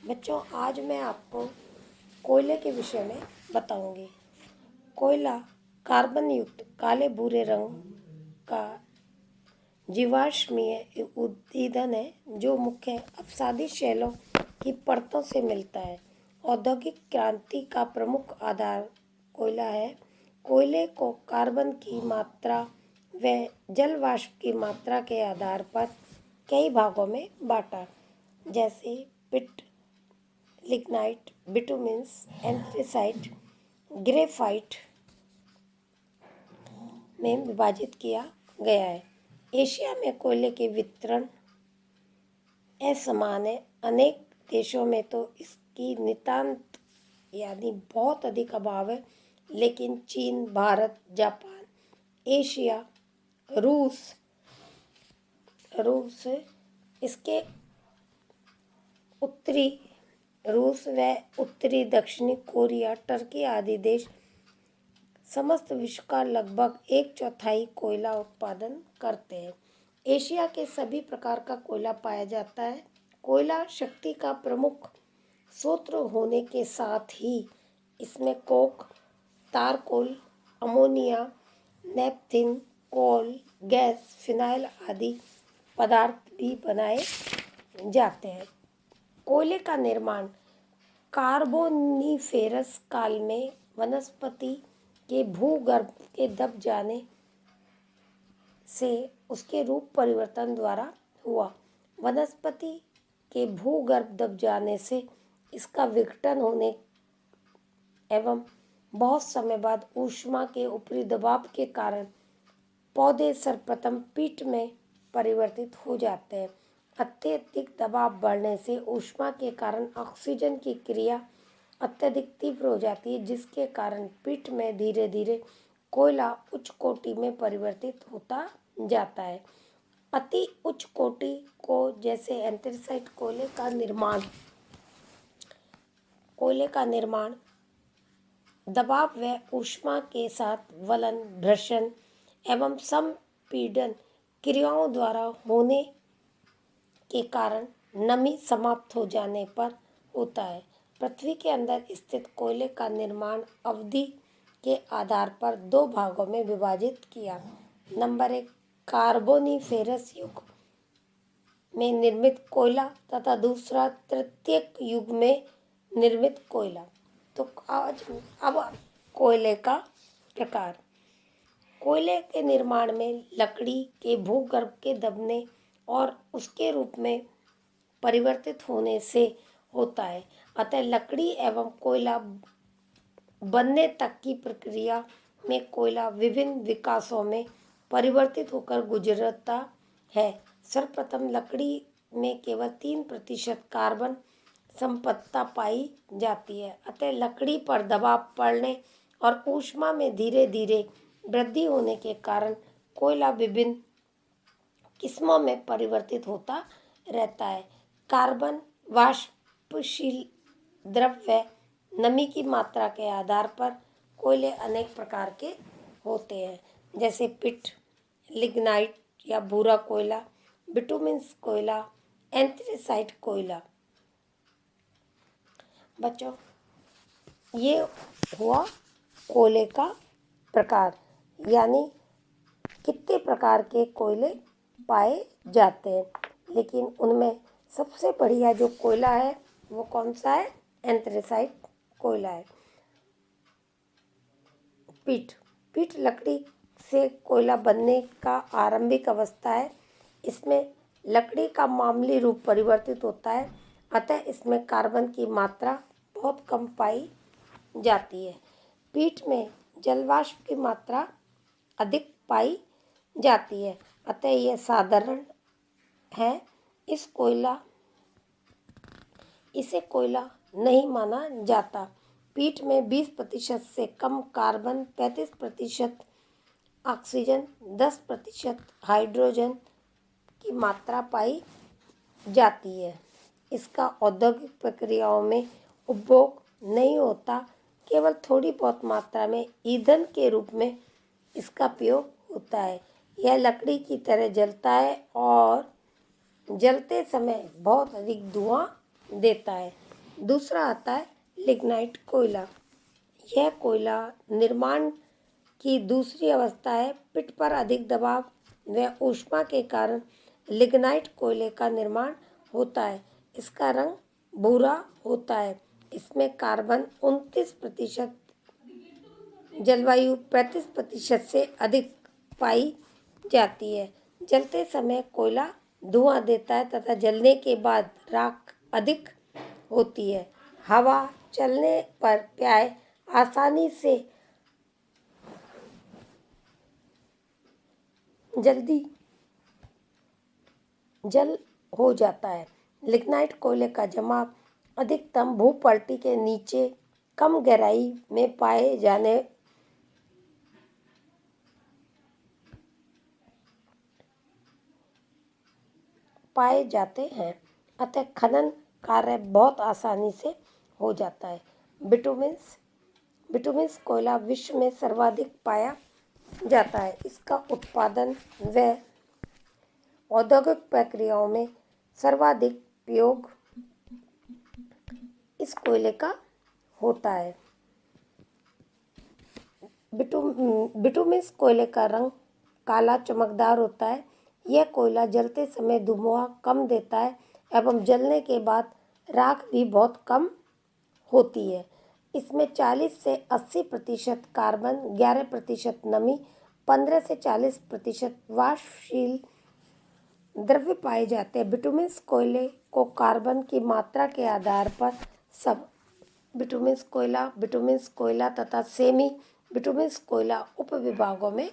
बच्चों, आज मैं आपको कोयले के विषय में बताऊंगी। कोयला कार्बन युक्त काले भूरे रंग का जीवाश्मीय ईंधन है जो मुख्य अपसादी शैलों की परतों से मिलता है। औद्योगिक क्रांति का प्रमुख आधार कोयला है। कोयले को कार्बन की मात्रा व जल वाष्प की मात्रा के आधार पर कई भागों में बांटा, जैसे पिट, लिग्नाइट, बिटुमेन्स, एंथ्रेसाइट, ग्रेफाइट में विभाजित किया गया है। एशिया में कोयले के वितरण असमान है। अनेक देशों में तो इसकी नितांत यानी बहुत अधिक अभाव है, लेकिन चीन, भारत, जापान, एशिया, रूस इसके उत्तरी रूस व उत्तरी दक्षिणी कोरिया, टर्की आदि देश समस्त विश्व का लगभग 1/4 कोयला उत्पादन करते हैं। एशिया के सभी प्रकार का कोयला पाया जाता है। कोयला शक्ति का प्रमुख स्रोत होने के साथ ही इसमें कोक, तारकोल, अमोनिया, नेपथिन, कोल गैस, फिनाइल आदि पदार्थ भी बनाए जाते हैं। कोयले का निर्माण कार्बोनिफेरस काल में वनस्पति के भूगर्भ के दब जाने से उसके रूप परिवर्तन द्वारा हुआ। वनस्पति के भूगर्भ दब जाने से इसका विघटन होने एवं बहुत समय बाद ऊष्मा के ऊपरी दबाव के कारण पौधे सर्वप्रथम पीट में परिवर्तित हो जाते हैं। अत्यधिक दबाव बढ़ने से ऊष्मा के कारण ऑक्सीजन की क्रिया अत्यधिक तीव्र हो जाती है, जिसके कारण पीट में धीरे धीरे कोयला उच्च कोटि में परिवर्तित होता जाता है। अति उच्च कोटि को जैसे एंथ्रेसाइट कोयले का निर्माण दबाव व ऊष्मा के साथ वलन, घर्षण एवं संपीड़न क्रियाओं द्वारा होने के कारण नमी समाप्त हो जाने पर होता है। पृथ्वी के अंदर स्थित कोयले का निर्माण अवधि के आधार पर 2 भागों में विभाजित किया। नंबर 1, कार्बोनिफेरस युग में निर्मित कोयला तथा दूसरा तृतीयक युग में निर्मित कोयला। तो अब कोयले का प्रकार। कोयले के निर्माण में लकड़ी के भूगर्भ के दबने और उसके रूप में परिवर्तित होने से होता है। अतः लकड़ी एवं कोयला बनने तक की प्रक्रिया में कोयला विभिन्न विकासों में परिवर्तित होकर गुजरता है। सर्वप्रथम लकड़ी में केवल 3% कार्बन संपदा पाई जाती है। अतः लकड़ी पर दबाव पड़ने और ऊष्मा में धीरे धीरे वृद्धि होने के कारण कोयला विभिन्न किस्मों में परिवर्तित होता रहता है। कार्बन वाष्पशील द्रव्य नमी की मात्रा के आधार पर कोयले अनेक प्रकार के होते हैं, जैसे पिट, लिग्नाइट या भूरा कोयला, बिटुमेन्स कोयला, एंथ्रेसाइट कोयला। बच्चों, ये हुआ कोयले का प्रकार, यानी कितने प्रकार के कोयले पाए जाते हैं। लेकिन उनमें सबसे बढ़िया जो कोयला है वो कौन सा है? एंथ्रेसाइट कोयला है। पीट लकड़ी से कोयला बनने का आरंभिक अवस्था है। इसमें लकड़ी का मामूली रूप परिवर्तित होता है, अतः इसमें कार्बन की मात्रा बहुत कम पाई जाती है। पीट में जलवाष्प की मात्रा अधिक पाई जाती है, अतः यह साधारण है। इसे कोयला नहीं माना जाता। पीट में 20% से कम कार्बन, 35% ऑक्सीजन, 10% हाइड्रोजन की मात्रा पाई जाती है। इसका औद्योगिक प्रक्रियाओं में उपभोग नहीं होता, केवल थोड़ी बहुत मात्रा में ईंधन के रूप में इसका प्रयोग होता है। यह लकड़ी की तरह जलता है और जलते समय बहुत अधिक धुआं देता है। दूसरा आता है लिग्नाइट कोयला। यह कोयला निर्माण की दूसरी अवस्था है। पिट पर अधिक दबाव व ऊष्मा के कारण लिग्नाइट कोयले का निर्माण होता है। इसका रंग भूरा होता है। इसमें कार्बन 29%, जलवायु 35% से अधिक पाई जाती है। जलते समय कोयला धुआं देता है तथा जलने के बाद राख अधिक होती है। हवा चलने पर प्राय आसानी से जल्दी जल हो जाता है। लिग्नाइट कोयले का जमाव अधिकतम भूपटल के नीचे कम गहराई में पाए जाते हैं, अतः खनन कार्य बहुत आसानी से हो जाता है। बिटुमिन्स कोयला विश्व में सर्वाधिक पाया जाता है। इसका उत्पादन व औद्योगिक प्रक्रियाओं में सर्वाधिक उपयोग इस कोयले का होता है। बिटुमिन्स कोयले का रंग काला चमकदार होता है। यह कोयला जलते समय धुआं कम देता है एवं जलने के बाद राख भी बहुत कम होती है। इसमें 40 से 80% कार्बन, 11% नमी, 15 से 40% वाष्पशील द्रव्य पाए जाते हैं। बिटुमिन्स कोयले को कार्बन की मात्रा के आधार पर सब बिटुमिन्स कोयला तथा सेमी बिटुमिन्स कोयला उपविभागों में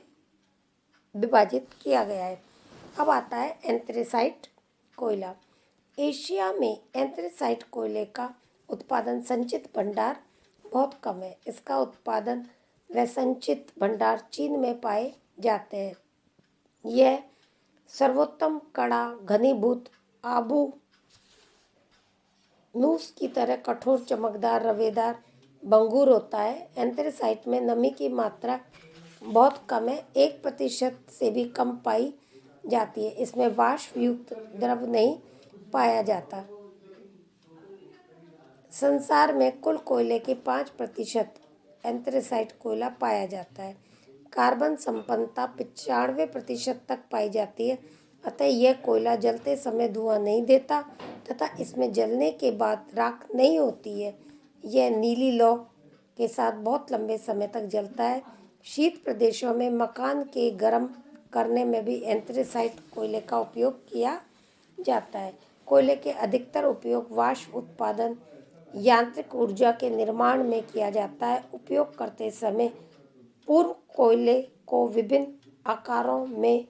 विभाजित किया गया है। अब आता है एंथ्रेसाइट कोयला। एशिया में एंथ्रेसाइट कोयले का उत्पादन संचित भंडार बहुत कम है। इसका उत्पादन व संचित भंडार चीन में पाए जाते हैं। यह सर्वोत्तम कड़ा घनीभूत आबू नूस की तरह कठोर, चमकदार, रवेदार भंगुर होता है। एंथ्रेसाइट में नमी की मात्रा बहुत कम है, 1% से भी कम पाई जाती है। इसमें वाष्प युक्त द्रव नहीं पाया जाता। संसार में कुल कोयले के 5% एंथ्रेसाइट कोयला पाया जाता है। कार्बन संपन्नता 95% तक पाई जाती है, अतः यह कोयला जलते समय धुआं नहीं देता तथा इसमें जलने के बाद राख नहीं होती है। यह नीली लौ के साथ बहुत लंबे समय तक जलता है। शीत प्रदेशों में मकान के गर्म करने में भी एंथ्रेसाइट कोयले का उपयोग किया जाता है। कोयले के अधिकतर उपयोग वाष्प उत्पादन, यांत्रिक ऊर्जा के निर्माण में किया जाता है। उपयोग करते समय पूर्व कोयले को विभिन्न आकारों में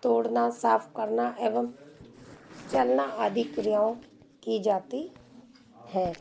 तोड़ना, साफ करना एवं चलना आदि क्रियाएं की जाती है।